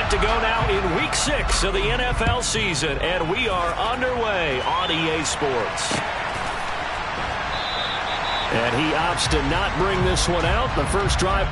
Set to go now in Week 6 of the NFL season, and we are underway on EA Sports. And he opts to not bring this one out. The first drive.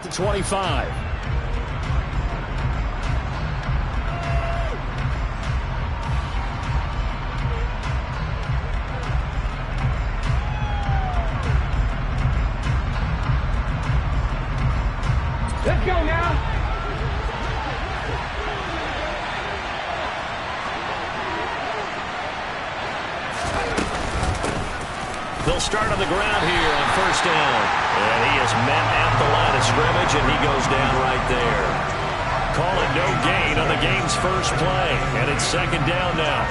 To 25. Let's go now. They'll start on the ground here on first down. And he is met at the line of scrimmage, and he goes down right there. Call it no gain on the game's first play. And it's second down now.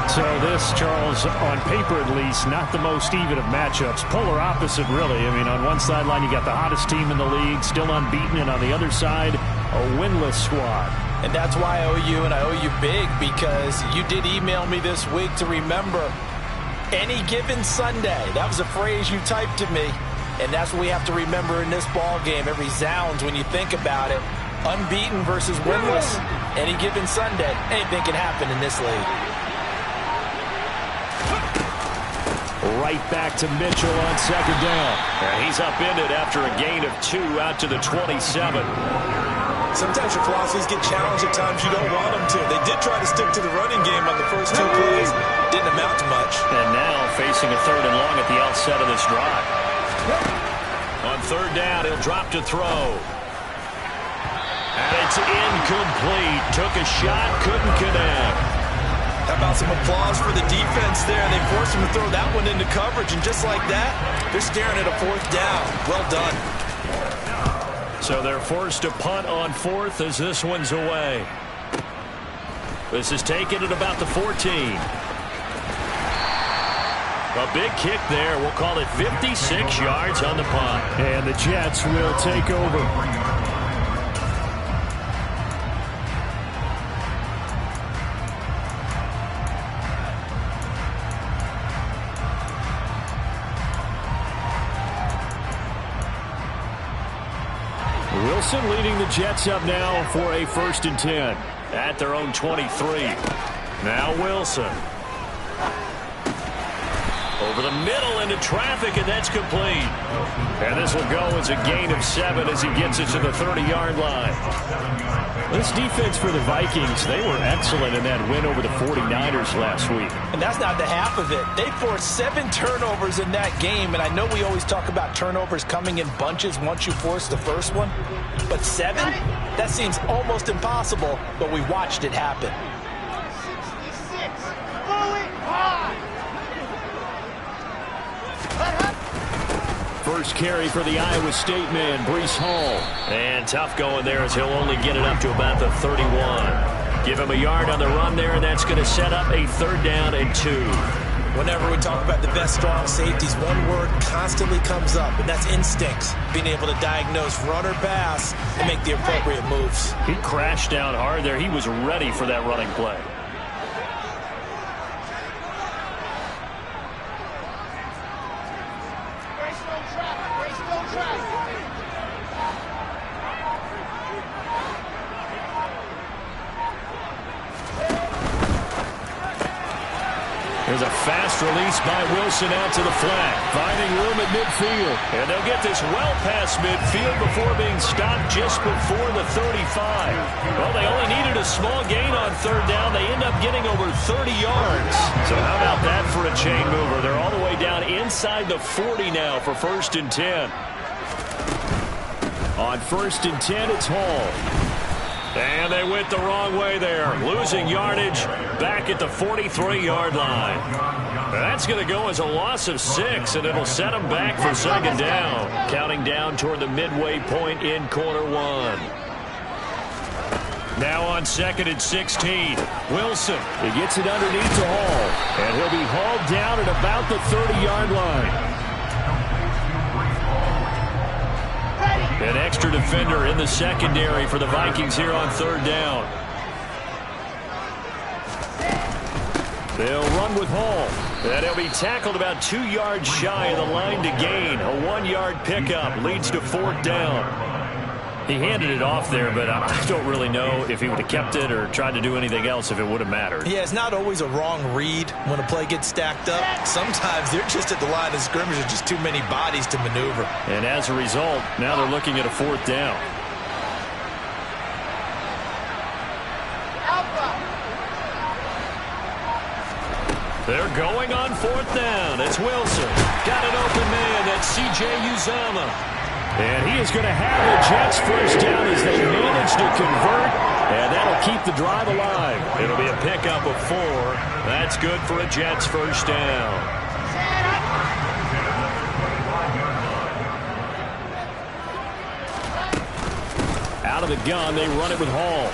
So this, Charles, on paper at least, not the most even of matchups. Polar opposite, really. I mean, on one sideline, you got the hottest team in the league, still unbeaten, and on the other side, a winless squad. And that's why I owe you, and I owe you big, because you did email me this week to remember any given Sunday. That was a phrase you typed to me, and that's what we have to remember in this ball game. It resounds when you think about it. Unbeaten versus winless, any given Sunday. Anything can happen in this league. Right back to Mitchell on second down. And he's upended after a gain of 2 out to the 27. Sometimes your philosophies get challenged at times you don't want them to. They did try to stick to the running game on the first 2 plays. Didn't amount to much. And now facing a 3rd and long at the outset of this drive. On 3rd down, he'll drop to throw. And it's incomplete. Took a shot, couldn't connect. How about some applause for the defense there? They forced him to throw that one into coverage, and just like that, they're staring at a 4th down. Well done. So they're forced to punt on 4th as this one's away. This is taken at about the 14. A big kick there. We'll call it 56 yards on the punt. And the Jets will take over. Wilson leading the Jets up now for a 1st and 10 at their own 23. Now Wilson. Over the middle into traffic, and that's complete. And this will go as a gain of 7 as he gets it to the 30-yard line. This defense for the Vikings, they were excellent in that win over the 49ers last week. And that's not the half of it. They forced 7 turnovers in that game, and I know we always talk about turnovers coming in bunches once you force the first one. But 7? That seems almost impossible, but we watched it happen. First carry for the Iowa State man, Breece Hall. And tough going there as he'll only get it up to about the 31. Give him a yard on the run there, and that's going to set up a 3rd down and 2. Whenever we talk about the best strong safeties, one word constantly comes up, and that's instincts. Being able to diagnose run or pass and make the appropriate moves. He crashed down hard there. He was ready for that running play. There's a fast release by Wilson out to the flat, finding room at midfield. And they'll get this well past midfield before being stopped just before the 35. Well, they only needed a small gain on third down. They end up getting over 30 yards. So how about that for a chain mover? They're all the way down inside the 40 now for 1st and 10. On 1st and 10, it's Hall. And they went the wrong way there, losing yardage back at the 43-yard line. That's going to go as a loss of 6, and it'll set them back for 2nd down. Counting down toward the midway point in quarter 1. Now on 2nd and 16, Wilson. He gets it underneath to Hall, and he'll be hauled down at about the 30-yard line. An extra defender in the secondary for the Vikings here on 3rd down. They'll run with Hall. And he'll be tackled about 2 yards shy of the line to gain. A 1-yard pickup leads to 4th down. He handed it off there, but I don't really know if he would have kept it or tried to do anything else if it would have mattered. Yeah, it's not always a wrong read when a play gets stacked up. Sometimes they're just at the line of scrimmage with just too many bodies to maneuver. And as a result, now they're looking at a 4th down. They're going on 4th down. It's Wilson. Got an open man. That's C.J. Uzomah. And he is going to have the Jets 1st down as they manage to convert. And that'll keep the drive alive. It'll be a pickup of 4. That's good for a Jets 1st down. Out of the gun, they run it with Hall.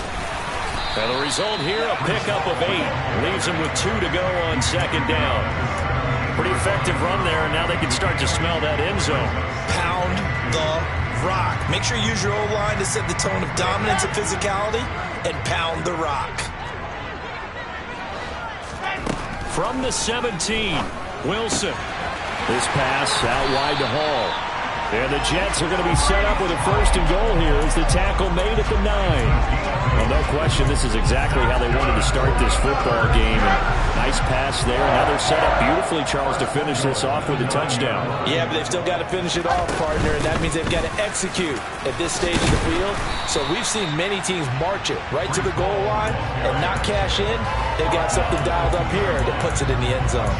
And the result here, a pickup of 8. Leaves them with 2 to go on 2nd down. Pretty effective run there, and now they can start to smell that end zone. Pound the rock. Make sure you use your O-line to set the tone of dominance and physicality, and pound the rock. From the 17, Wilson. This pass out wide to Hall. And the Jets are going to be set up with a 1st and goal here as the tackle made at the 9. Well, no question, this is exactly how they wanted to start this football game. And nice pass there. Now they're set up beautifully, Charles, to finish this off with a touchdown. Yeah, but they've still got to finish it off, partner, and that means they've got to execute at this stage of the field. So we've seen many teams march it right to the goal line and not cash in. They've got something dialed up here that puts it in the end zone.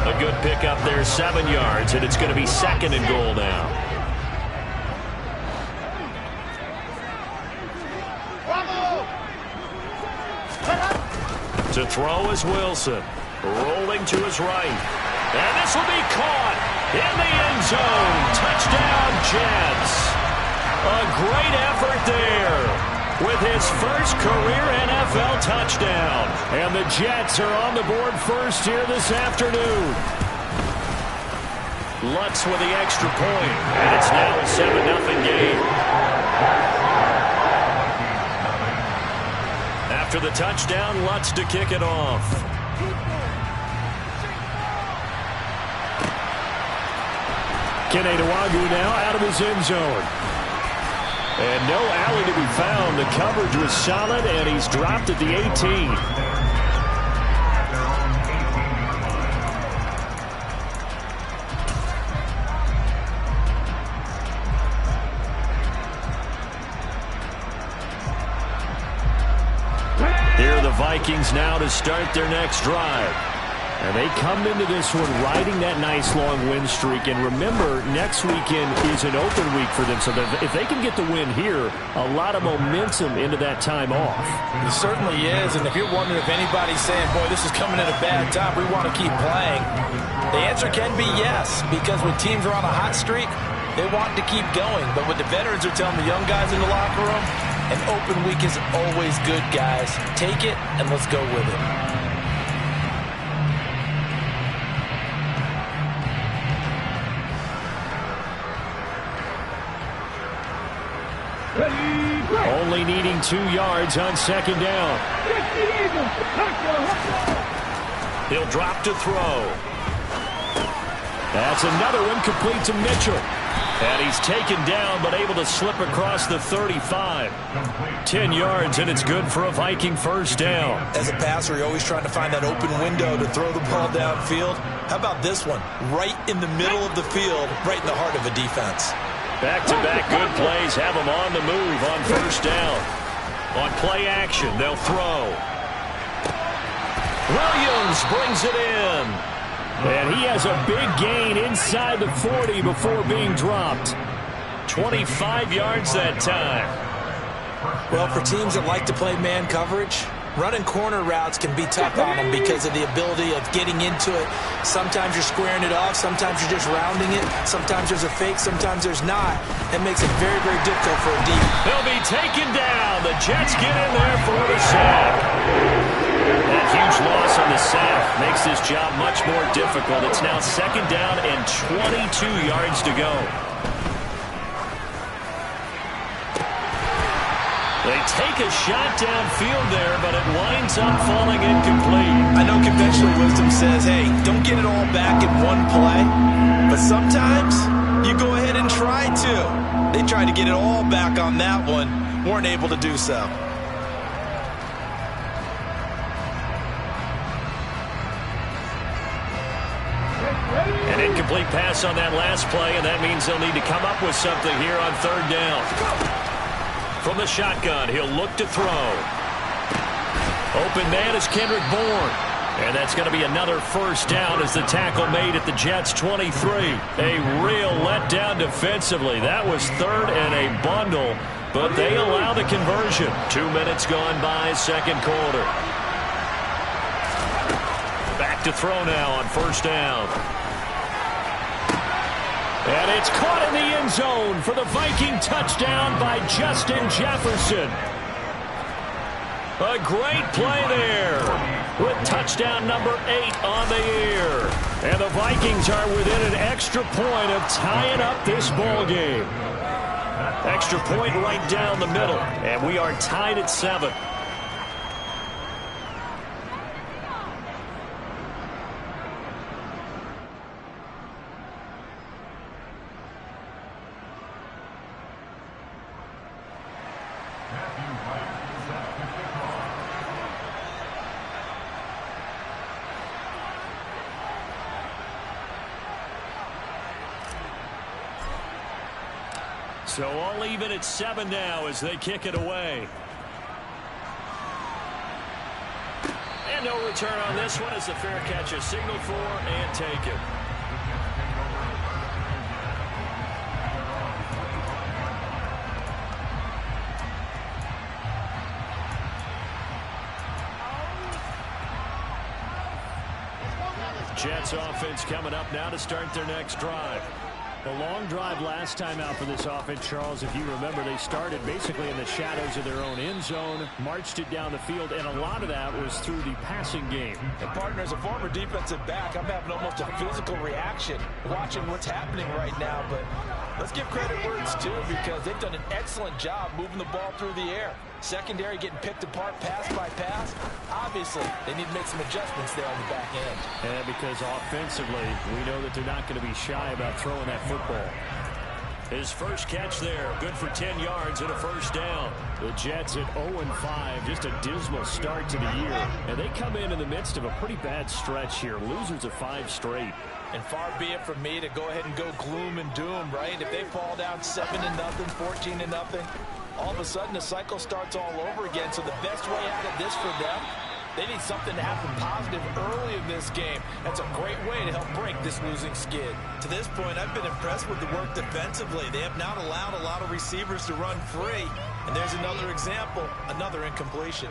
A good pickup there, 7 yards, and it's going to be 2nd and goal now. To throw is Wilson. Rolling to his right. And this will be caught in the end zone. Touchdown, Jets. A great effort there with his first career NFL touchdown. And the Jets are on the board first here this afternoon. Lutz with the extra point. And it's now a 7-0 game. After the touchdown, Lutz to kick it off. Kene Nwangwu now out of his end zone. And no alley to be found. The coverage was solid, and he's dropped at the 18. Vikings now to start their next drive. And they come into this one riding that nice long win streak. And remember, next weekend is an open week for them. So if they can get the win here, a lot of momentum into that time off. It certainly is. And if you're wondering if anybody's saying, boy, this is coming at a bad time, we want to keep playing, the answer can be yes. Because when teams are on a hot streak, they want to keep going. But what the veterans are telling the young guys in the locker room, an open week is always good, guys. Take it, and let's go with it. Only needing 2 yards on 2nd down. He'll drop to throw. That's another one complete to Mitchell. And he's taken down, but able to slip across the 35. 10 yards, and it's good for a Viking first down. As a passer, you're always trying to find that open window to throw the ball downfield. How about this one? Right in the middle of the field, right in the heart of a defense. Back-to-back good plays have them on the move on first down. On play action, they'll throw. Williams brings it in. And he has a big gain inside the 40 before being dropped. 25 yards that time. Well, for teams that like to play man coverage, running corner routes can be tough on them because of the ability of getting into it. Sometimes you're squaring it off. Sometimes you're just rounding it. Sometimes there's a fake. Sometimes there's not. It makes it very, very difficult for a D. He'll be taken down. The Jets get in there for the sack. That huge loss on the sack makes this job much more difficult. It's now second down and 22 yards to go. They take a shot downfield there, but it winds up falling incomplete. I know conventional wisdom says, hey, don't get it all back in one play. But sometimes you go ahead and try to. They tried to get it all back on that one. Weren't able to do so. An incomplete pass on that last play, and that means they'll need to come up with something here on third down. From the shotgun, he'll look to throw. Open man is Kendrick Bourne. And that's going to be another first down as the tackle made at the Jets' 23. A real letdown defensively. That was third and a bundle, but they allow the conversion. 2 minutes gone by, second quarter. Back to throw now on first down. And it's caught in the end zone for the Viking touchdown by Justin Jefferson. A great play there with touchdown number 8 on the year. And the Vikings are within an extra point of tying up this ball game. Extra point right down the middle, and we are tied at 7. So all even at 7 now as they kick it away. And no return on this one as the fair catch is signaled for and taken. Jets offense coming up now to start their next drive. A long drive last time out for this offense, Charles. If you remember, they started basically in the shadows of their own end zone, marched it down the field, and a lot of that was through the passing game. And partner, as a former defensive back, I'm having almost a physical reaction watching what's happening right now. But let's give credit where it's due because they've done an excellent job moving the ball through the air. Secondary getting picked apart pass by pass. Obviously, they need to make some adjustments there on the back end. And because offensively, we know that they're not going to be shy about throwing that football. His first catch there, good for 10 yards and a first down. The Jets at 0-5, just a dismal start to the year. And they come in the midst of a pretty bad stretch here, losers of 5 straight. And far be it from me to go ahead and go gloom and doom, right? If they fall down 7-0, 14-0, all of a sudden the cycle starts all over again. So the best way out of this for them, they need something to happen positive early in this game. That's a great way to help break this losing skid. To this point, I've been impressed with the work defensively. They have not allowed a lot of receivers to run free. And there's another example, another incompletion.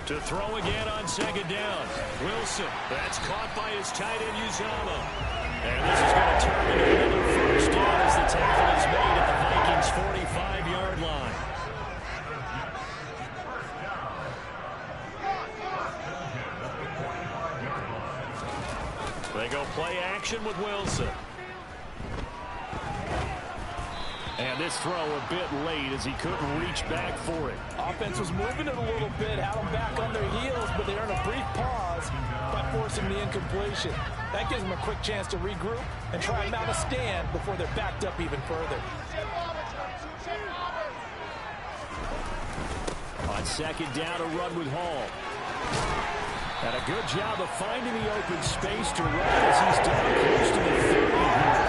To throw again on second down. Wilson, that's caught by his tight end Uzama. And this is going to turn into another first down as the tackle is made at the Vikings' 45-yard line. They go play action with Wilson. And this throw a bit late as he couldn't reach back for it. Offense was moving it a little bit, had them back on their heels, but they earned a brief pause by forcing the incompletion. That gives them a quick chance to regroup and try and mount a stand before they're backed up even further. On second down, a run with Hall. And a good job of finding the open space to run as he's down close to the 30 here.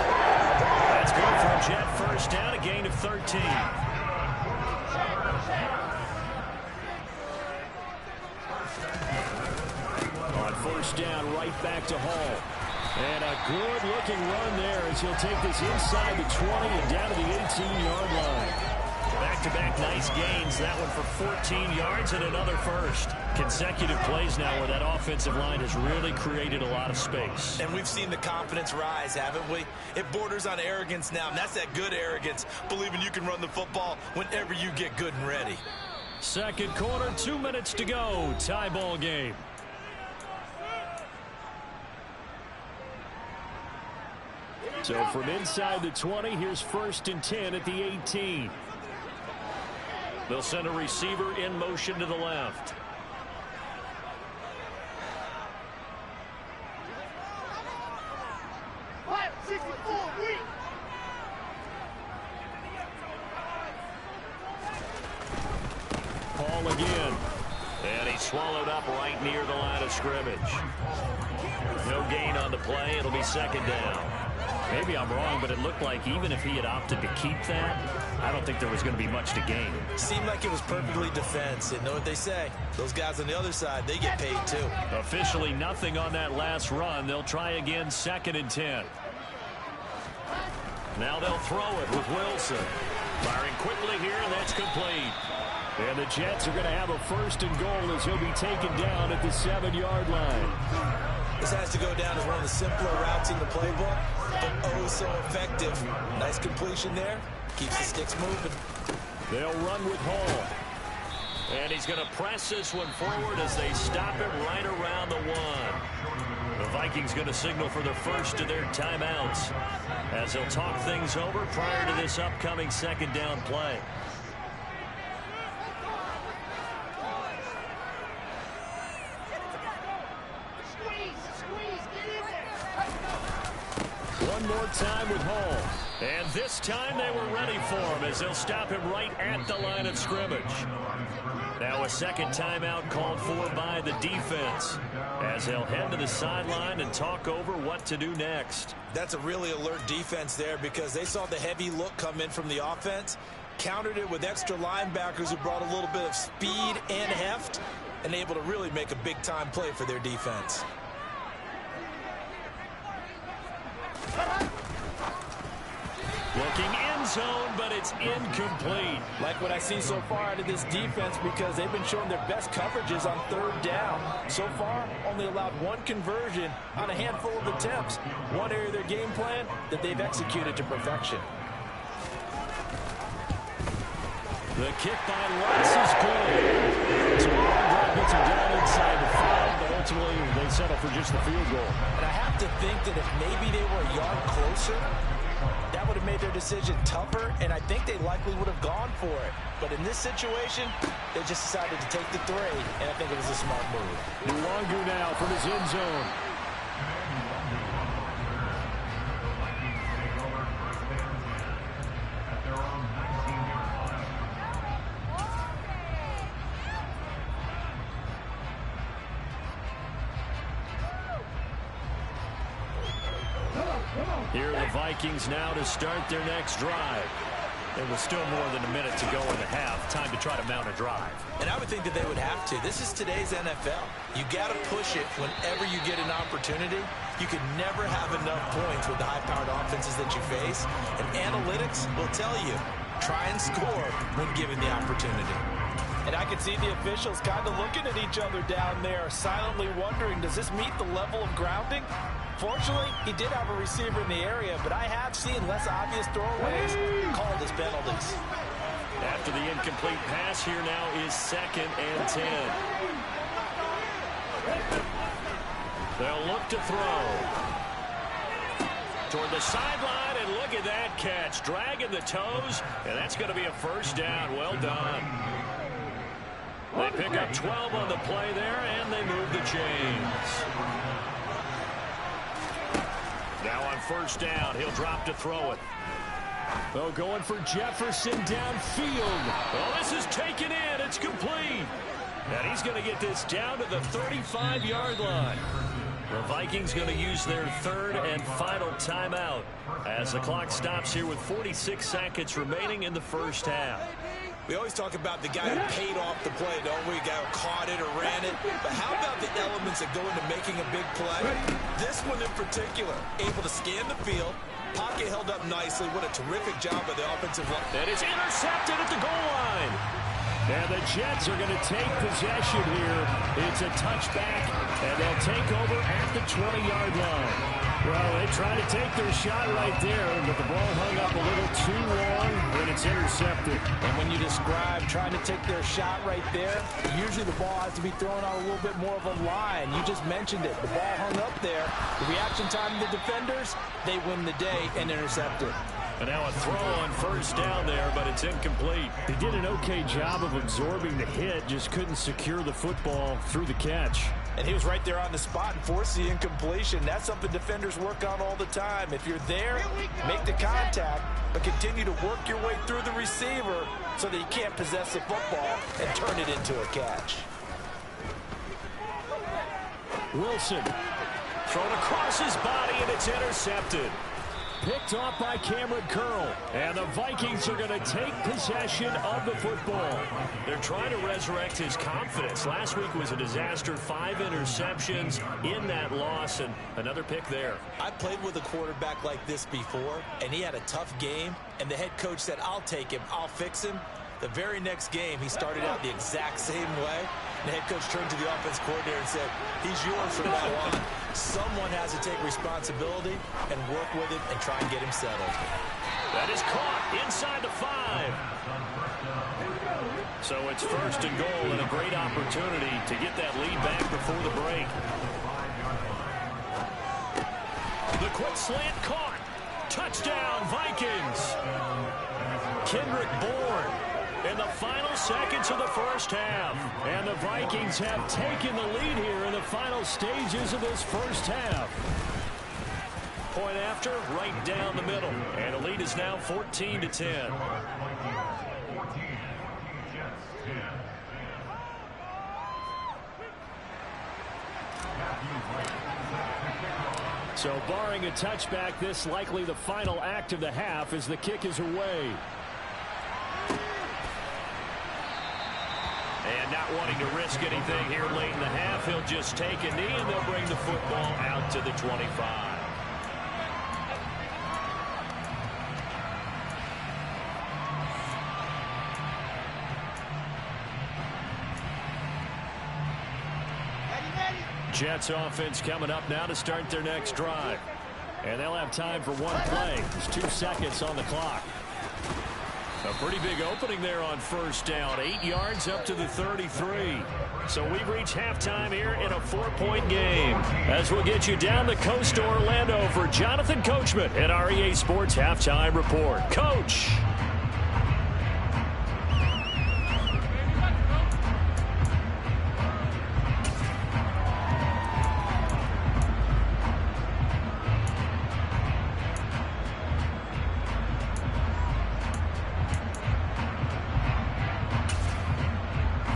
That's good for a Jet first down, a gain of 13. On first down, right back to Hall. And a good-looking run there as he'll take this inside the 20 and down to the 18-yard line. Back-to-back nice gains. That one for 14 yards and another first. Consecutive plays now where that offensive line has really created a lot of space. And we've seen the confidence rise, haven't we? It borders on arrogance now, and that's that good arrogance, believing you can run the football whenever you get good and ready. Second quarter, 2 minutes to go. Tie ball game. So from inside the 20, here's first and 10 at the 18. They'll send a receiver in motion to the left. Paul again. And he's swallowed up right near the line of scrimmage. No gain on the play. It'll be second down. Maybe I'm wrong, but it looked like even if he had opted to keep that, I don't think there was going to be much to gain. Seemed like it was perfectly defense. And know what they say? Those guys on the other side, they get paid too. Officially nothing on that last run. They'll try again, second and 10. Now they'll throw it with Wilson. Firing quickly here, and that's complete. And the Jets are going to have a first and goal as he'll be taken down at the 7-yard line. This has to go down as one of the simpler routes in the playbook, but oh so effective. Nice completion there. Keeps the sticks moving. They'll run with Hall. And he's going to press this one forward as they stop him right around the 1. The Vikings going to signal for the first of their timeouts as they'll talk things over prior to this upcoming second down play. One more time with Hall. And this time they were ready for him as they'll stop him right at the line of scrimmage. Now a second timeout called for by the defense as they'll head to the sideline and talk over what to do next. That's a really alert defense there because they saw the heavy look come in from the offense, countered it with extra linebackers who brought a little bit of speed and heft, and able to really make a big-time play for their defense. Looking end zone, but it's incomplete. Like what I see so far out of this defense because they've been showing their best coverages on third down. So far, only allowed one conversion on a handful of attempts. One area of their game plan that they've executed to perfection. The kick by Lutz is good. So Armstrong gets him down inside the 5, but ultimately they settle for just the field goal. And I have to think that if maybe they were a yard closer, that would have made their decision tougher, and I think they likely would have gone for it. But in this situation, they just decided to take the 3, and I think it was a smart move. Nwangu now from his end zone. Here are the Vikings now to start their next drive. There was still more than a minute to go in the half. Time to try to mount a drive. And I would think that they would have to. This is today's NFL. You got to push it whenever you get an opportunity. You can never have enough points with the high-powered offenses that you face. And analytics will tell you, try and score when given the opportunity. And I can see the officials kind of looking at each other down there, silently wondering, does this meet the level of grounding? Fortunately, he did have a receiver in the area, but I have seen less obvious throwaways called as penalties. After the incomplete pass, here now is second and 10. They'll look to throw. Toward the sideline, and look at that catch. Dragging the toes, and that's going to be a first down. Well done. They pick up 12 on the play there, and they move the chains. Now on first down, he'll drop to throw it. Oh, going for Jefferson downfield. Well, this is taken in. It's complete. And he's going to get this down to the 35-yard line. The Vikings going to use their third and final timeout as the clock stops here with 46 seconds remaining in the first half. We always talk about the guy who paid off the play, don't we? The guy who caught it or ran it. But how about the elements that go into making a big play? This one in particular, able to scan the field, pocket held up nicely. What a terrific job by the offensive line. That is intercepted at the goal line. And the Jets are going to take possession here. It's a touchback, and they'll take over at the 20-yard line. Well, they try to take their shot right there, but the ball hung up a little too long, and it's intercepted. And when you describe trying to take their shot right there, usually the ball has to be thrown on a little bit more of a line. You just mentioned it. The ball hung up there. The reaction time of the defenders, they win the day and intercept it. And now a throw on first down there, but it's incomplete. They did an okay job of absorbing the hit, just couldn't secure the football through the catch. And he was right there on the spot and forced the incompletion. That's something defenders work on all the time. If you're there, make the contact, but continue to work your way through the receiver so that he can't possess the football and turn it into a catch. Wilson. Thrown across his body, and it's intercepted. Picked off by Cameron Curl. And the Vikings are going to take possession of the football. They're trying to resurrect his confidence. Last week was a disaster. 5 interceptions in that loss, and another pick there. I played with a quarterback like this before, and he had a tough game, and the head coach said, I'll take him, I'll fix him. The very next game, he started out the exact same way. The head coach turned to the offense coordinator and said, he's yours from now on. Someone has to take responsibility and work with him and try and get him settled. That is caught inside the 5. So it's first and goal, and a great opportunity to get that lead back before the break. The quick slant caught. Touchdown, Vikings. Kendrick Bourne in the final seconds of the first half. And the Vikings have taken the lead here in the final stages of this first half. Point after, right down the middle. And the lead is now 14-10. So barring a touchback, this likely the final act of the half as the kick is away. And not wanting to risk anything here late in the half, he'll just take a knee, and they'll bring the football out to the 25. Jets offense coming up now to start their next drive. And they'll have time for one play. There's 2 seconds on the clock. A pretty big opening there on first down. 8 yards up to the 33. So we've reached halftime here in a 4-point game. As we'll get you down the coast to Orlando for Jonathan Coachman at our EA Sports Halftime Report. Coach.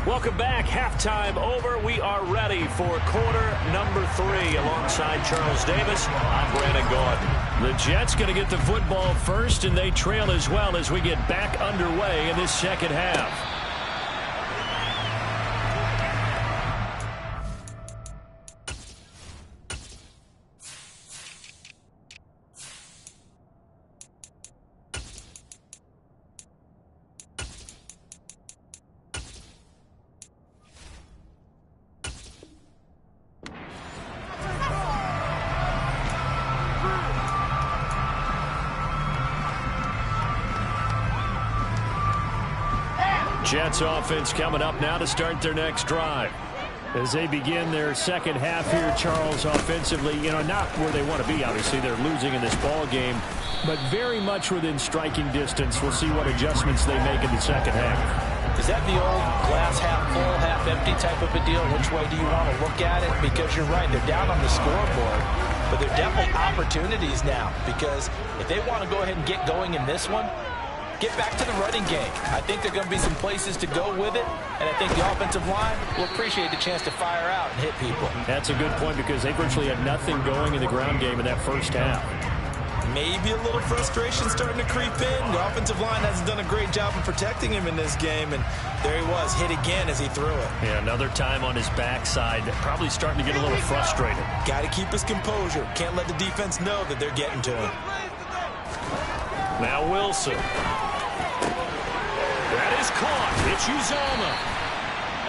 Welcome back. Halftime over. We are ready for quarter number 3. Alongside Charles Davis, I'm Brandon Gotw. The Jets going to get the football first, and they trail as well as we get back underway in this second half. Jets offense coming up now to start their next drive. As they begin their second half here, Charles, offensively, not where they want to be. Obviously, they're losing in this ball game, but very much within striking distance. We'll see what adjustments they make in the second half. Is that the old glass half full, half empty type of a deal? Which way do you want to look at it? Because you're right, they're down on the scoreboard. but they're definitely opportunities now, because if they want to go ahead and get going in this one, get back to the running game. I think there are going to be some places to go with it, and I think the offensive line will appreciate the chance to fire out and hit people. That's a good point, because they virtually had nothing going in the ground game in that first half. Maybe a little frustration starting to creep in. The offensive line hasn't done a great job of protecting him in this game, and there he was, hit again as he threw it. Yeah, another time on his backside, probably starting to get a little frustrated. Got to keep his composure. Can't let the defense know that they're getting to him. Now Wilson. That is caught. It's Uzomah.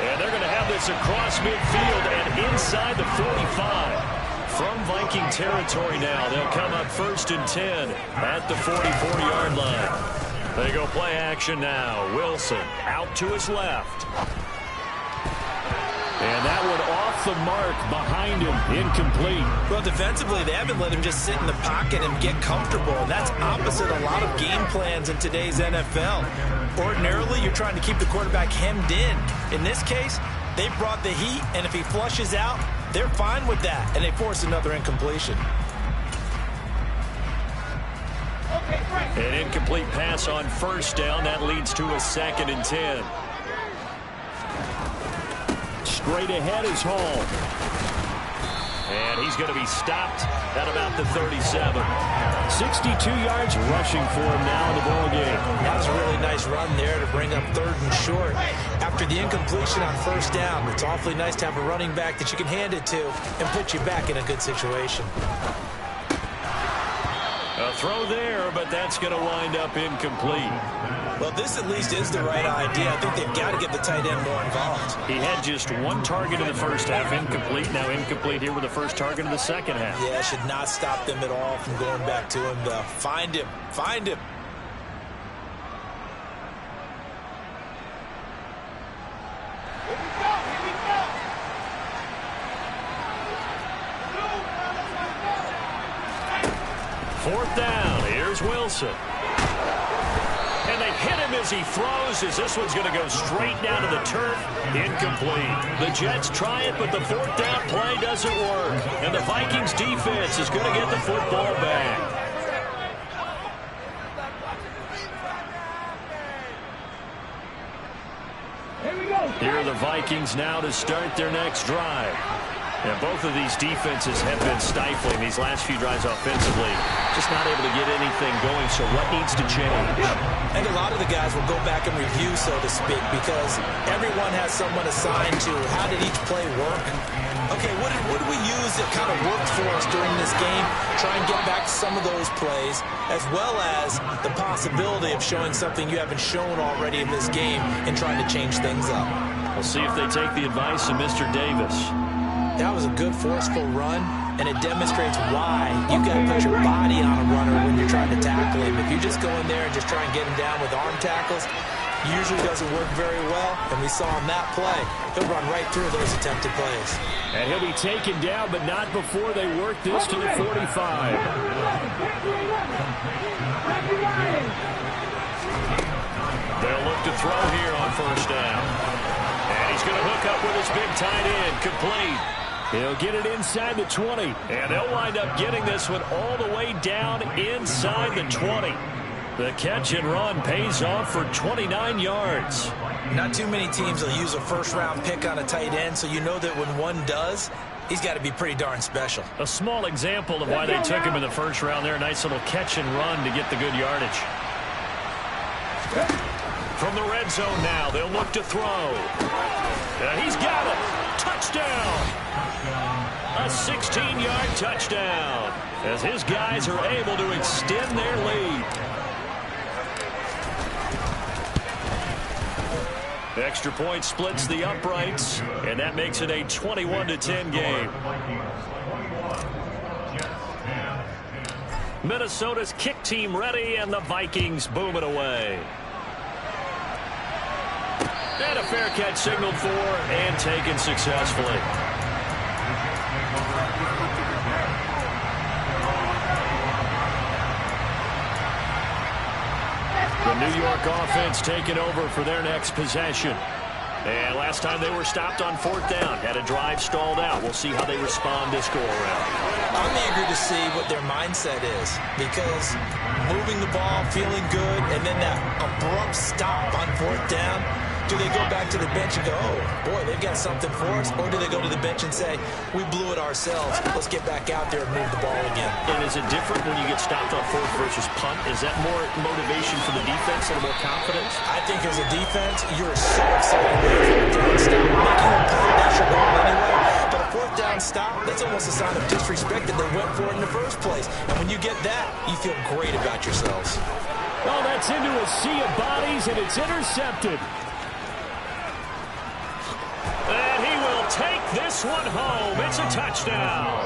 And they're going to have this across midfield and inside the 45. From Viking territory now, they'll come up 1st and 10 at the 44-yard line. They go play action now. Wilson out to his left. And that one off the mark behind him, incomplete. Well, defensively, they haven't let him just sit in the pocket and get comfortable, and that's opposite a lot of game plans in today's NFL. Ordinarily, you're trying to keep the quarterback hemmed in. In this case, they brought the heat, and if he flushes out, they're fine with that, and they force another incompletion. An incomplete pass on 1st down. That leads to a 2nd and 10. Straight ahead is Hall. And he's going to be stopped at about the 37. 62 yards rushing for him now in the ball game. That was a really nice run there to bring up 3rd and short. After the incompletion on 1st down, it's awfully nice to have a running back that you can hand it to and put you back in a good situation. A throw there, but that's going to wind up incomplete. Well, this at least is the right idea. I think they've got to get the tight end more involved. He had just 1 target in the first half, incomplete. Now incomplete here with the first target in the second half. Yeah, should not stop them at all from going back to him, though. Find him. Find him. Fourth down. Here's Wilson. And they hit him as he throws, as this one's going to go straight down to the turf. Incomplete. The Jets try it, but the 4th down play doesn't work. And the Vikings defense is going to get the football back. Here are the Vikings now to start their next drive. Yeah, both of these defenses have been stifling these last few drives offensively. Just not able to get anything going, so what needs to change? I think a lot of the guys will go back and review, so to speak, because everyone has someone assigned to how did each play work. Okay, what did we use that kind of worked for us during this game? Try and get back to some of those plays, as well as the possibility of showing something you haven't shown already in this game and trying to change things up. We'll see if they take the advice of Mr. Davis. That was a good, forceful run, and it demonstrates why you've got to put your body on a runner when you're trying to tackle him. If you just go in there and just try and get him down with arm tackles, usually doesn't work very well, and we saw on that play, he'll run right through those attempted plays. And he'll be taken down, but not before they work this to the 45. They'll look to throw here on 1st down. And he's going to hook up with his big tight end, complete. He'll get it inside the 20. And they'll wind up getting this one all the way down inside the 20. The catch and run pays off for 29 yards. Not too many teams will use a 1st-round pick on a tight end, so you know that when one does, he's got to be pretty darn special. A small example of why they took him in the 1st round there. A nice little catch and run to get the good yardage. From the red zone now, they'll look to throw. He's got it. Touchdown. A 16-yard touchdown as his guys are able to extend their lead. Extra point splits the uprights, and that makes it a 21-10 game. Minnesota's kick team ready, and the Vikings boom it away. And a fair catch signaled for and taken successfully. The New York offense taking over for their next possession. And last time they were stopped on 4th down, had a drive stalled out. We'll see how they respond this go-around. I'm eager to see what their mindset is, because moving the ball, feeling good, and then that abrupt stop on 4th down, do they go back to the bench and go, oh, boy, they've got something for us? Or do they go to the bench and say, we blew it ourselves. Let's get back out there and move the ball again. And is it different when you get stopped on 4th versus punt? Is that more motivation for the defense and more confidence? I think as a defense, you're so excited with a 4th down stop. Making them play, that's your goal anyway. But a 4th down stop, that's almost a sign of disrespect that they went for it in the first place. And when you get that, you feel great about yourselves. Well, that's into a sea of bodies, and it's intercepted. And he will take this one home. It's a touchdown.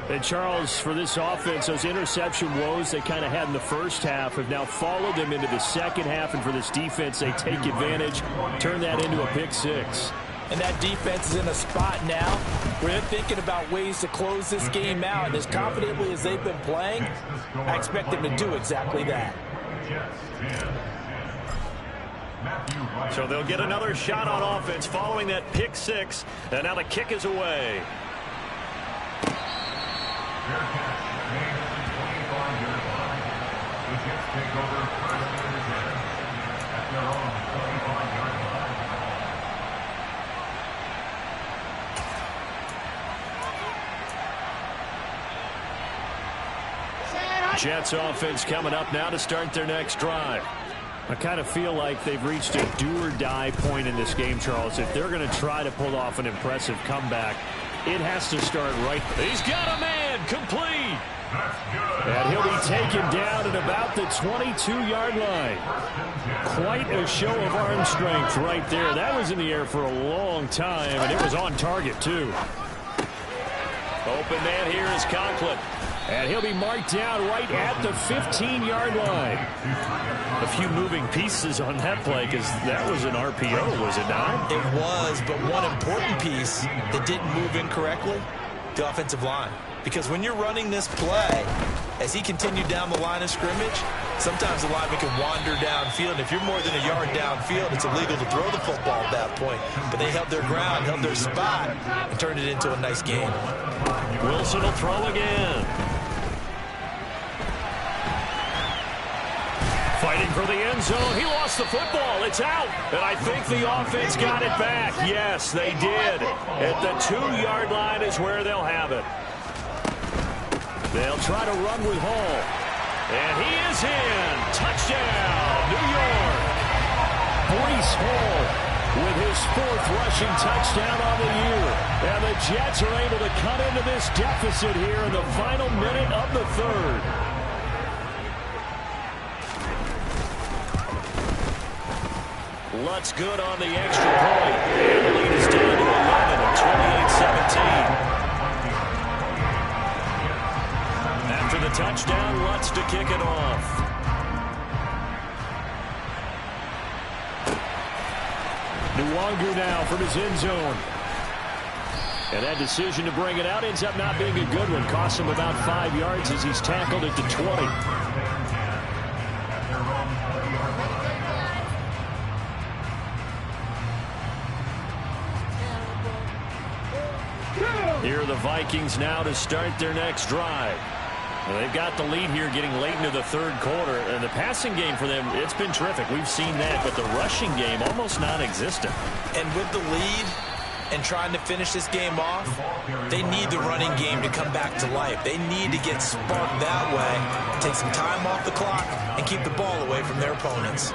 And Charles, for this offense, those interception woes they kind of had in the first half have now followed them into the second half. And for this defense, they take advantage, turn that into a pick six. And that defense is in a spot now where they're thinking about ways to close this game out. And as confidently as they've been playing, I expect them to do exactly that. So they'll get another shot on offense following that pick six. And now the kick is away. Jets offense coming up now to start their next drive. I kind of feel like they've reached a do-or-die point in this game, Charles. If they're going to try to pull off an impressive comeback, it has to start right. He's got a man, complete. And he'll be taken down at about the 22-yard line. Quite a show of arm strength right there. That was in the air for a long time, and it was on target, too. Open man here is Conklin. And he'll be marked down right at the 15-yard line. A few moving pieces on that play because that was an RPO, was it not? It was, but one important piece that didn't move incorrectly, the offensive line. Because when you're running this play, as he continued down the line of scrimmage, sometimes the lineman can wander downfield. And if you're more than a yard downfield, it's illegal to throw the football at that point. But they held their ground, held their spot, and turned it into a nice game. Wilson will throw again. Fighting for the end zone. He lost the football. It's out. And I think the offense got it back. Yes, they did. At the 2-yard line is where they'll have it. They'll try to run with Hall. And he is in. Touchdown, New York. Breece Hall with his 4th rushing touchdown on the year. And the Jets are able to cut into this deficit here in the final minute of the 3rd. Lutz good on the extra point. And the lead is down to 11 at 28-17. After the touchdown, Lutz to kick it off. Nwangu now from his end zone. And that decision to bring it out ends up not being a good one. Costs him about 5 yards as he's tackled at the 20. Here are the Vikings now to start their next drive. Well, they've got the lead here getting late into the 3rd quarter. And the passing game for them, it's been terrific. We've seen that. But the rushing game, almost non-existent. And with the lead and trying to finish this game off, they need the running game to come back to life. They need to get sparked that way, take some time off the clock, and keep the ball away from their opponents.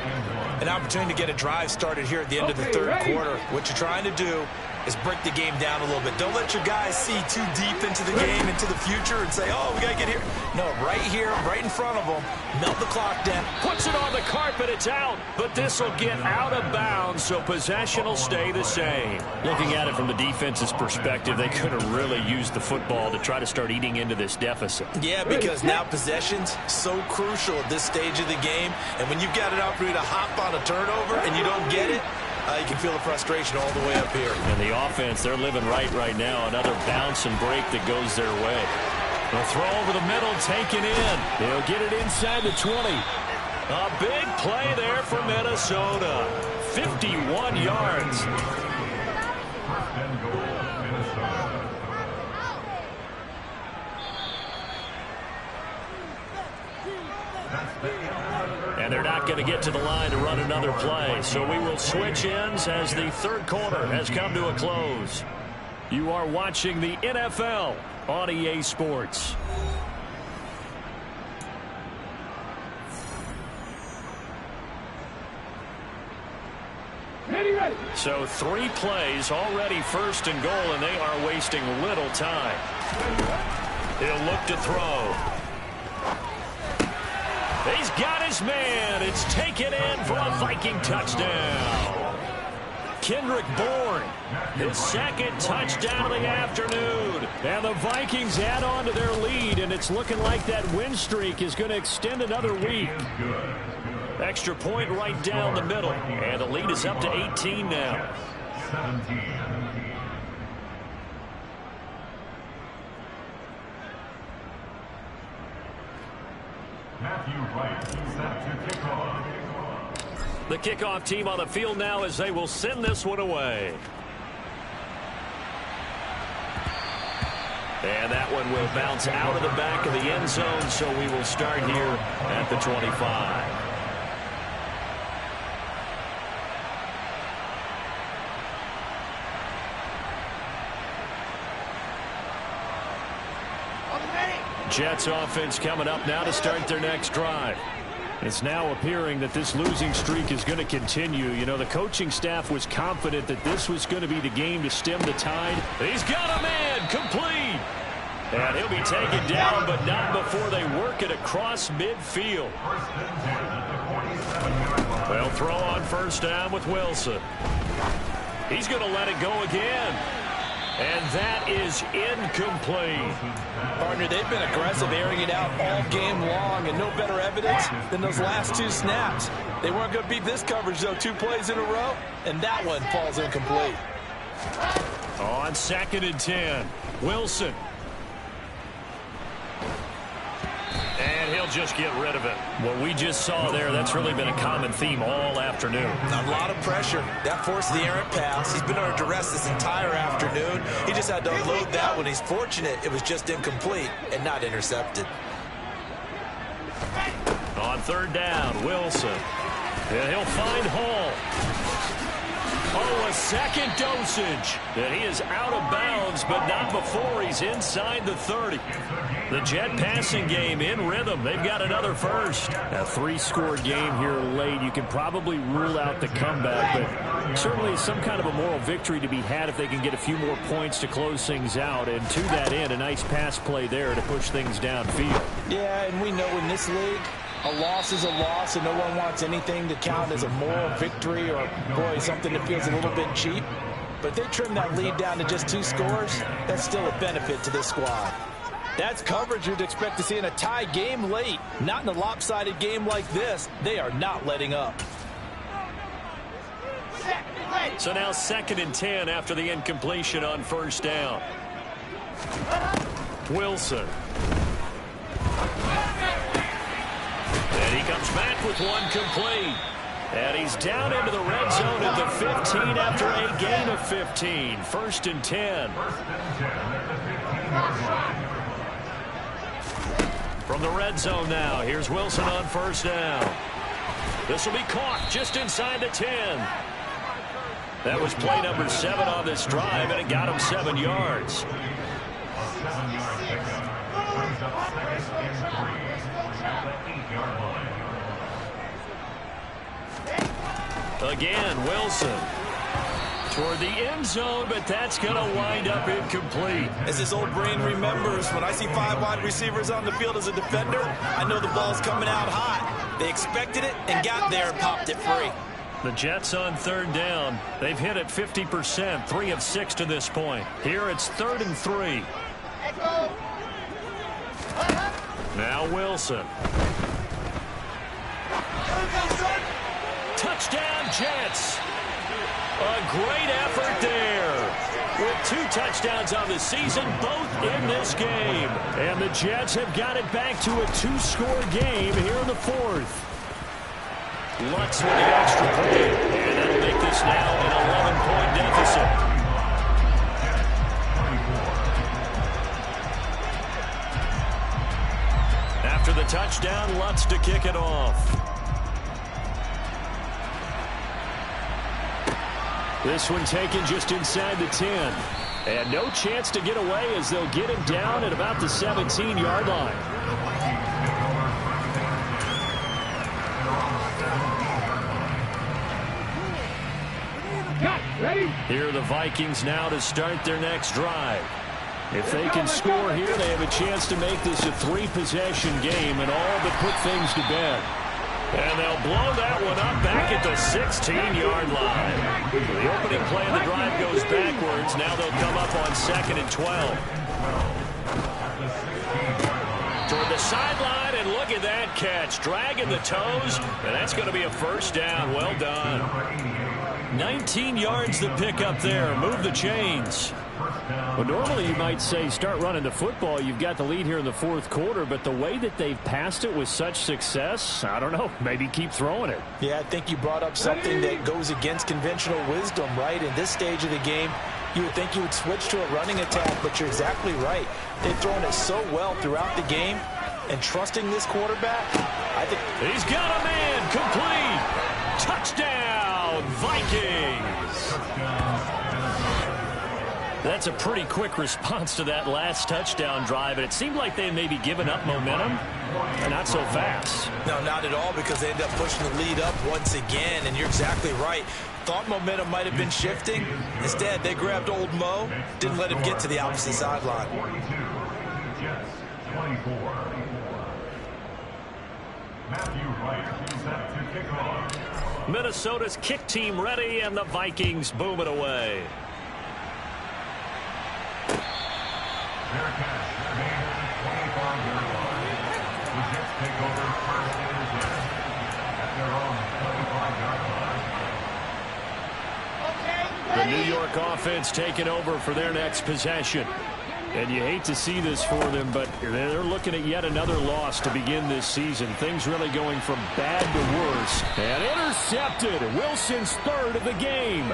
An opportunity to get a drive started here at the end of the 3rd quarter. What you're trying to do is break the game down a little bit. Don't let your guys see too deep into the game, into the future, and say, oh, we got to get here. No, right here, right in front of them, melt the clock down. Puts it on the carpet, it's out. But this will get out of bounds, so possession will stay the same. Looking at it from the defense's perspective, they could have really used the football to try to start eating into this deficit. Yeah, because now possession's so crucial at this stage of the game. And when you've got an opportunity to hop on a turnover and you don't get it, you can feel the frustration all the way up here. And the offense, they're living right now. Another bounce and break that goes their way. The throw over the middle, taken in. They'll get it inside the 20. A big play there for Minnesota. 51 yards. And they're not going to get to the line to run another play. So we will switch ends as the third quarter has come to a close. You are watching the NFL on EA Sports. So 3 plays already first and goal, and they are wasting little time. He'll look to throw. He's got his man. It's taken in for a Viking touchdown. Kendrick Bourne, his second touchdown of the afternoon. And the Vikings add on to their lead, and it's looking like that win streak is going to extend another week. Extra point right down the middle, and the lead is up to 18 now. 17. Matthew Wright set to kick off. The kickoff team on the field now as they will send this one away. And that one will bounce out of the back of the end zone, so we will start here at the 25. Jets offense coming up now to start their next drive. It's now appearing that this losing streak is going to continue. You know, the coaching staff was confident that this was going to be the game to stem the tide. He's got a man complete. And he'll be taken down, but not before they work it across midfield. They'll throw on first down with Wilson. He's going to let it go again. And that is incomplete. Partner, they've been aggressive, airing it out all game long, and no better evidence than those last 2 snaps. They weren't going to beat this coverage, though, 2 plays in a row, and that one falls incomplete. On 2nd and 10, Wilson. And he'll just get rid of it. What we just saw there, that's really been a common theme all afternoon. A lot of pressure. That forced the errant pass. He's been under duress this entire afternoon. He just had to unload that one. He's fortunate it was just incomplete and not intercepted. On 3rd down, Wilson. And he'll find Hall. Oh, a second dosage. And he is out of bounds, but not before he's inside the 30. The Jet passing game in rhythm. They've got another first. A 3-score game here late. You can probably rule out the comeback, but certainly some kind of a moral victory to be had if they can get a few more points to close things out. And to that end, a nice pass play there to push things downfield. Yeah, and we know in this league, a loss is a loss, and no one wants anything to count as a moral victory or, boy, something that feels a little bit cheap. But if they trim that lead down to just 2 scores, that's still a benefit to this squad. That's coverage you'd expect to see in a tie game late. Not in a lopsided game like this. They are not letting up. So now 2nd and 10 after the incompletion on first down. Wilson. And he comes back with one complete. And he's down into the red zone at the 15 after a gain of 15. 1st and 10. From the red zone now, here's Wilson on first down. This will be caught just inside the 10. That was play number 7 on this drive, and it got him 7 yards. Again, Wilson toward the end zone, but that's going to wind up incomplete. As his old brain remembers, when I see 5 wide receivers on the field as a defender, I know the ball's coming out hot. They expected it and got there and popped it free. The Jets on 3rd down. They've hit it 50%, 3 of 6 to this point. Here it's 3rd and 3. Now Wilson. Touchdown, Jets. A great effort there. With 2 touchdowns on the season, both in this game. And the Jets have got it back to a 2-score game here in the 4th. Lutz with the extra point, and that'll make this now an 11-point deficit. After the touchdown, Lutz to kick it off. This one taken just inside the 10. And no chance to get away as they'll get him down at about the 17-yard line. Here are the Vikings now to start their next drive. If they can score here, they have a chance to make this a 3-possession game and all but put things to bed. And they'll blow that one up back at the 16-yard line. The opening play of the drive goes backwards. Now they'll come up on 2nd and 12. Toward the sideline, and look at that catch. Dragging the toes, and that's going to be a first down. Well done. 19 yards to pick up there. Move the chains. Well, normally you might say start running the football. You've got the lead here in the 4th quarter, but the way that they've passed it with such success, I don't know, maybe keep throwing it. Yeah, I think you brought up something that goes against conventional wisdom, right? In this stage of the game, you would think you would switch to a running attack, but you're exactly right. They've thrown it so well throughout the game, and trusting this quarterback, I think... He's got a man, complete. Touchdown, Vikings. That's a pretty quick response to that last touchdown drive, and it seemed like they had maybe given up momentum, and not so fast. No, not at all, because they ended up pushing the lead up once again, and you're exactly right. Thought momentum might have been shifting. Instead, they grabbed old Mo, didn't let him get to the opposite sideline. 42, Jets 24. Matthew Wright set to kick off. Minnesota's kick team ready, and the Vikings boom it away. Their catch remained at the 25-yard line. The Jets take over first and 10 at their own 25-yard line. The New York offense taking over for their next possession. And you hate to see this for them, but they're looking at yet another loss to begin this season. Things really going from bad to worse. And intercepted. Wilson's 3rd of the game.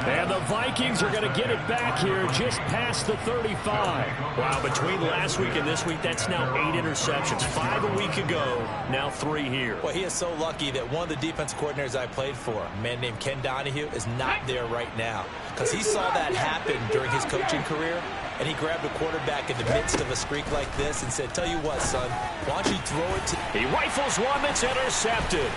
And the Vikings are going to get it back here just past the 35. Wow, between last week and this week, that's now 8 interceptions. 5 a week ago, now 3 here. Well, he is so lucky that one of the defense coordinators I played for, a man named Ken Donahue, is not there right now. Because he saw that happen during his coaching career, and he grabbed a quarterback in the midst of a streak like this and said, tell you what, son, why don't you throw it to... He rifles one that's intercepted.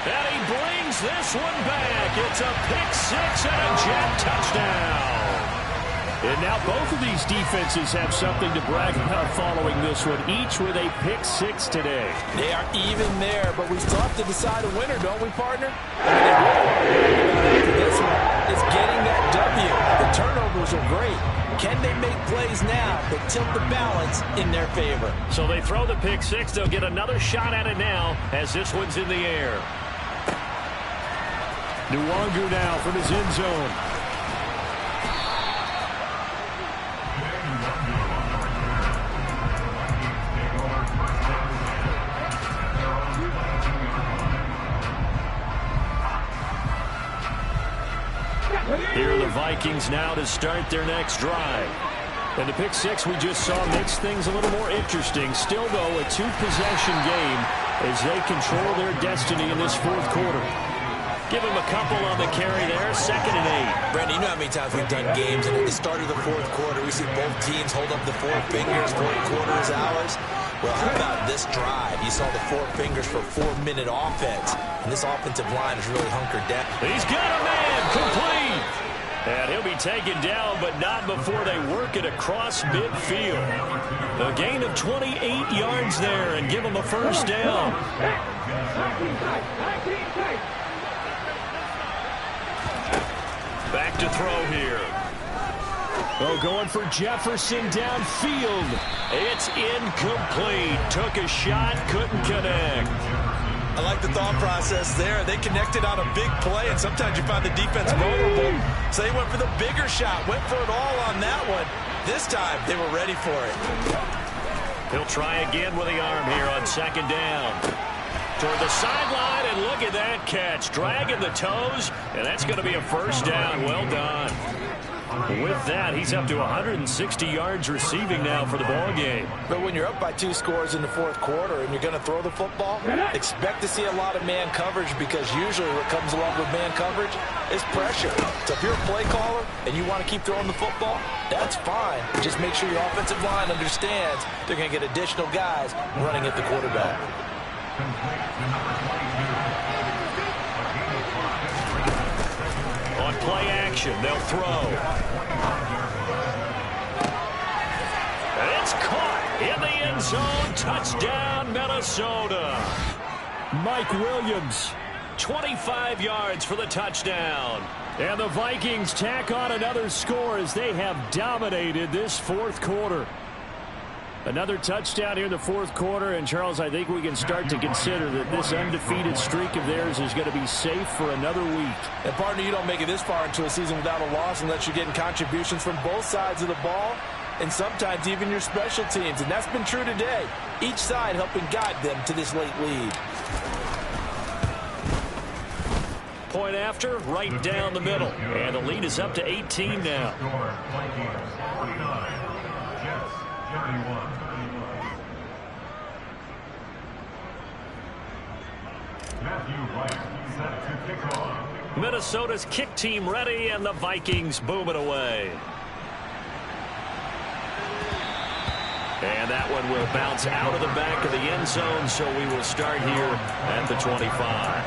And he brings this one back. It's a pick-6 and a Jet touchdown. And now both of these defenses have something to brag about following this one, each with a pick-6 today. They are even there, but we still have to decide a winner, don't we, partner? This one is getting that W. The turnovers are great. Can they make plays now that tilt the balance in their favor? So they throw the pick-6. They'll get another shot at it now as this one's in the air. Nwangu now from his end zone. Here are the Vikings now to start their next drive. And the pick-6 we just saw makes things a little more interesting. Still, though, a 2-possession game as they control their destiny in this 4th quarter. Give him a couple on the carry there. 2nd and 8. Brandon, you know how many times we've done games, and at the start of the 4th quarter, we see both teams hold up the 4 fingers, 4th quarter is ours. Well, how about this drive? You saw the 4 fingers for 4-minute offense, and this offensive line is really hunkered down. He's got a man, complete. And he'll be taken down, but not before they work it across midfield. A gain of 28 yards there and give him a first down. Back to throw here. Oh, going for Jefferson downfield. It's incomplete. Took a shot, couldn't connect. I like the thought process there. They connected on a big play, and sometimes you find the defense vulnerable. So they went for the bigger shot, went for it all on that one. This time, they were ready for it. He'll try again with the arm here on second down. Toward the sideline, and look at that catch. Dragging the toes, and that's going to be a first down. Well done. With that, he's up to 160 yards receiving now for the ball game. But when you're up by 2 scores in the fourth quarter and you're going to throw the football, expect to see a lot of man coverage, because usually what comes along with man coverage is pressure. So if you're a play caller and you want to keep throwing the football, that's fine. Just make sure your offensive line understands they're going to get additional guys running at the quarterback. On play action, they'll throw. It's caught in the end zone. Touchdown, Minnesota. Mike Williams. 25 yards for the touchdown. And the Vikings tack on another score as they have dominated this fourth quarter. Another touchdown here in the fourth quarter, and Charles, I think we can start to consider that this undefeated streak of theirs is going to be safe for another week. And partner, you don't make it this far into a season without a loss unless you're getting contributions from both sides of the ball, and sometimes even your special teams, and that's been true today. Each side helping guide them to this late lead. Point after, right down the middle, and the lead is up to 18 now. Minnesota's kick team ready, and the Vikings boom it away. And that one will bounce out of the back of the end zone, so we will start here at the 25.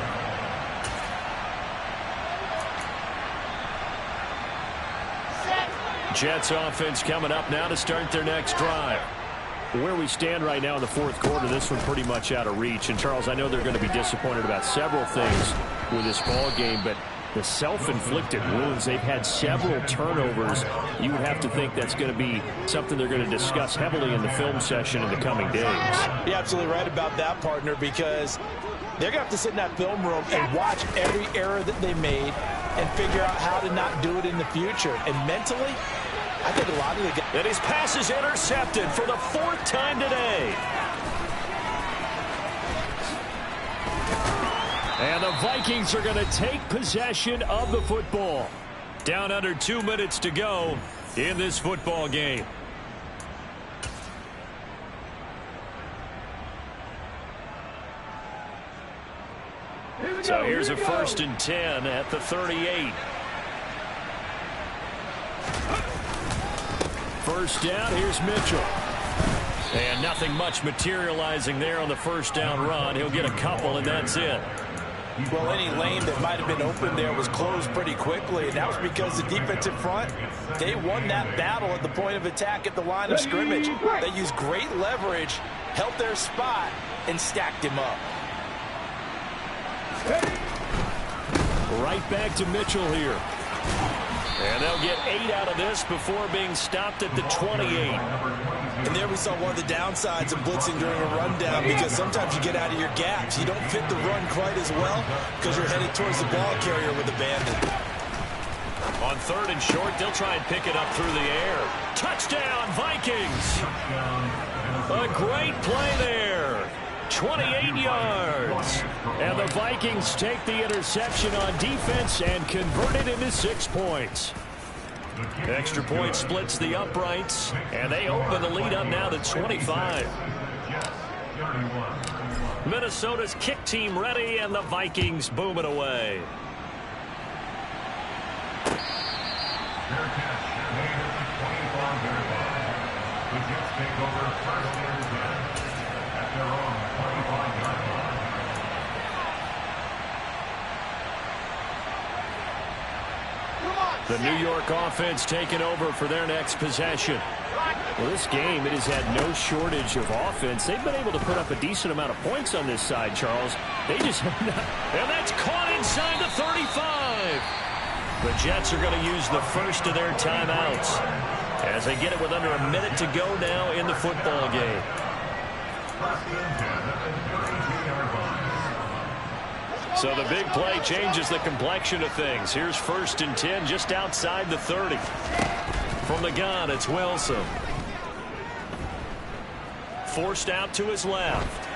Jets offense coming up now to start their next drive. Where we stand right now in the fourth quarter, this one pretty much out of reach. And, Charles, I know they're going to be disappointed about several things with this ball game, but the self-inflicted wounds, they've had several turnovers. You would have to think that's going to be something they're going to discuss heavily in the film session in the coming days. You're absolutely right about that, partner, because they're going to have to sit in that film room and watch every error that they made and figure out how to not do it in the future. And mentally, I think a lot of the guys... And his pass is intercepted for the 4th time today. And the Vikings are going to take possession of the football. Down under 2 minutes to go in this football game. So here's a 1st and 10 at the 38. First down, here's Mitchell. And nothing much materializing there on the first down run. He'll get a couple, and that's it. Well, any lane that might have been open there was closed pretty quickly, and that was because the defensive front, they won that battle at the point of attack at the line of scrimmage. They used great leverage, held their spot, and stacked him up. Right back to Mitchell here. And they'll get 8 out of this before being stopped at the 28. And there we saw one of the downsides of blitzing during a rundown, because sometimes you get out of your gaps. You don't fit the run quite as well because you're headed towards the ball carrier with a bandit. On 3rd and short, they'll try and pick it up through the air. Touchdown, Vikings! A great play there. 28 yards. And the Vikings take the interception on defense and convert it into 6 points. Extra point splits the uprights, and they open the lead up now to 25. Minnesota's kick team ready, and the Vikings boom it away. The Jets take over 1st and 10 at their own 25-yard line. The New York offense taking over for their next possession. Well, this game, it has had no shortage of offense. They've been able to put up a decent amount of points on this side, Charles. They just have not. And that's caught inside the 35. The Jets are going to use the first of their timeouts as they get it with under a minute to go now in the football game. 1st and 10 at the 32-yard line. So the big play changes the complexion of things. Here's 1st and 10 just outside the 30. From the gun, it's Wilson. forced out to his left.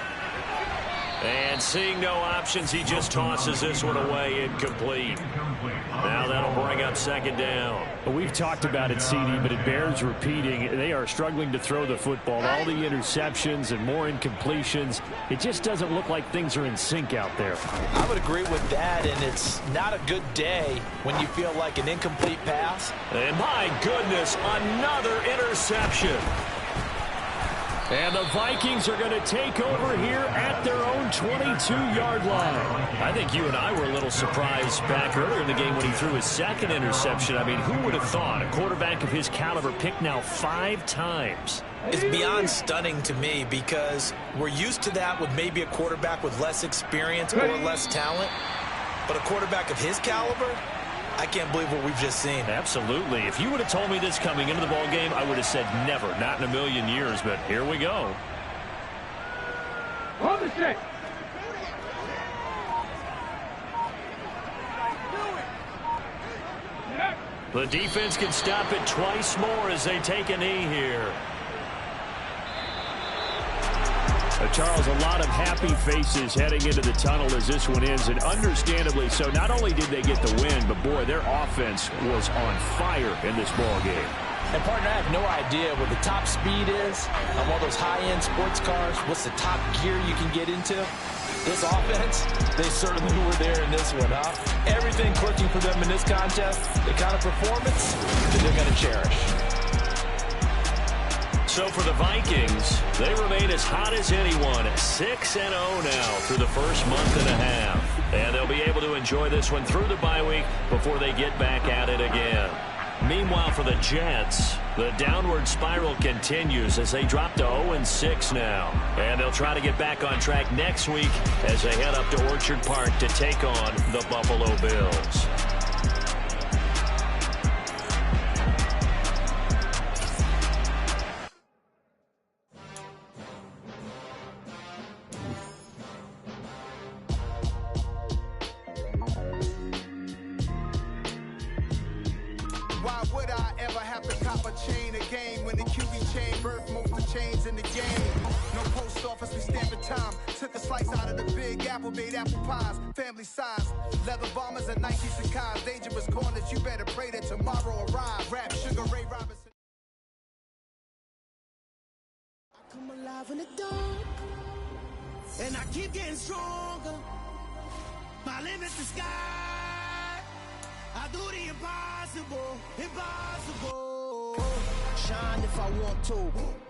And seeing no options, he just tosses this one away, incomplete. Now that'll bring up second down. Well, we've talked about it, CD, but it bears repeating. They are struggling to throw the football. All the interceptions and more incompletions. It just doesn't look like things are in sync out there. I would agree with that, and it's not a good day when you feel like an incomplete pass. And my goodness, another interception. And the Vikings are going to take over here at their own 22-yard line. I think you and I were a little surprised back earlier in the game when he threw his second interception. I mean, who would have thought a quarterback of his caliber picked now 5 times? It's beyond stunning to me because we're used to that with maybe a quarterback with less experience or less talent. But a quarterback of his caliber, I can't believe what we've just seen. Absolutely. If you would have told me this coming into the ball game, I would have said never, not in a million years. But here we go. Hold the stick. The defense can stop it twice more as they take a knee here. Charles, a lot of happy faces heading into the tunnel as this one ends, and understandably so. Not only did they get the win, but boy, their offense was on fire in this ball game. And partner, I have no idea what the top speed is on one of those high-end sports cars. What's the top gear you can get into? This offense, they certainly were there in this one, huh? Everything clicking for them in this contest, the kind of performance that they're going to cherish. So for the Vikings, they remain as hot as anyone, 6-0 now through the first month and a half. And they'll be able to enjoy this one through the bye week before they get back at it again. Meanwhile, for the Jets, the downward spiral continues as they drop to 0-6 now. And they'll try to get back on track next week as they head up to Orchard Park to take on the Buffalo Bills. Why would I ever have to cop a chain again when the QB chain birth most of chains in the game? No post office, we stamping time. Took a slice out of the big apple, made apple pies, family size. Leather bombers and Nike Sacais. Dangerous corners, you better pray that tomorrow arrive. Rap Sugar Ray Robinson. I come alive in the dark, and I keep getting stronger. My limit's the sky. I do the impossible, impossible. Shine if I want to.